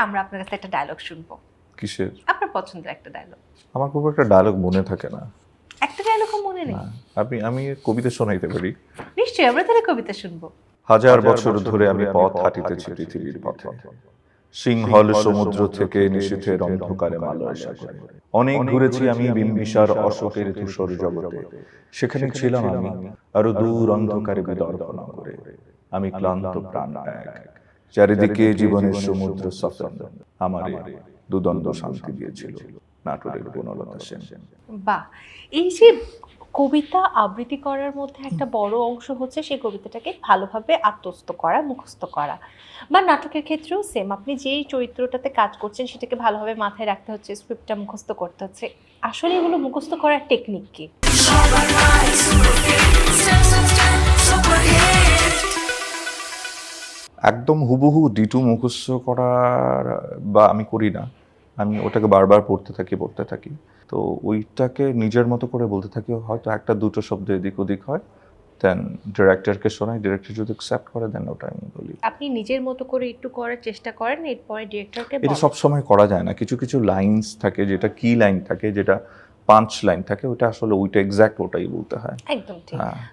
আমরা আপনার কাছে একটা ডায়লগ শুনবো। কিসের? আপনার পছন্দের একটা ডায়লগ। আমার খুব একটা ডায়লগ মনে থাকে না। একটা ডায়লগও মনে নেই? না, আমি কবিতা শোনাইতে পারি। নিশ্চয়ই, আমরা তাহলে কবিতা শুনবো। হাজার বছর ধরে আমি পথ হাঁটিতেছি পৃথিবীর পথে, সিংহল সমুদ্র থেকে নিশীথের অন্ধকারে মালয় সাগরে। অনেক ঘুরেছি আমি বিম্বিসার অশোকের ধূসর জগতে, সেখানে ছিলাম আমি আরো দূর অন্ধকারে বিদর্ভ নগরে। আমি ক্লান্ত প্রাণ এক, চারিদিকে জীবনের সমুদ্র সফল আমারে দুদণ্ড শান্তি দিয়েছিল নাটোরের বনলতা সেন। বাহ, এই যে কবিতা আবৃত্তি করার মধ্যে একটা বড় অংশ হচ্ছে সেই কবিতাটাকে ভালোভাবে আত্মস্থ করা, মুখস্থ করা। বা নাটকের ক্ষেত্রেও সেম, আপনি যেই চরিত্রটাতে কাজ করছেন সেটাকে ভালোভাবে মাথায় রাখতে হচ্ছে, স্ক্রিপ্টটা মুখস্থ করতে হচ্ছে। আসলে এগুলো মুখস্থ করার টেকনিক কি? একদম হুবহু ডিটু মুখস্থ করার বা আমি করি না, আমি ওটাকে বারবার পড়তে থাকি। তো ওইটাকে নিজের মতো করে বলতে থাকি, হয়তো একটা দুটো শব্দ এদিক ওদিক হয়, দেন ডিরেক্টরকে শোনাই, ডিরেক্টর যদি অ্যাকসেপ্ট করে দেন ওটা আমি বলি। আপনি নিজের মতো করে একটু করার চেষ্টা করেন, এরপরে ডিরেক্টরকে এটা সব সময় করা যায় না, কিছু কিছু লাইনস থাকে, যেটা কি লাইন থাকে, যেটা পাঁচ লাইন থাকে, ওটা আসলে ওইটা এক্স্যাক্ট ওটাই বলতে হয়। একদম ঠিক।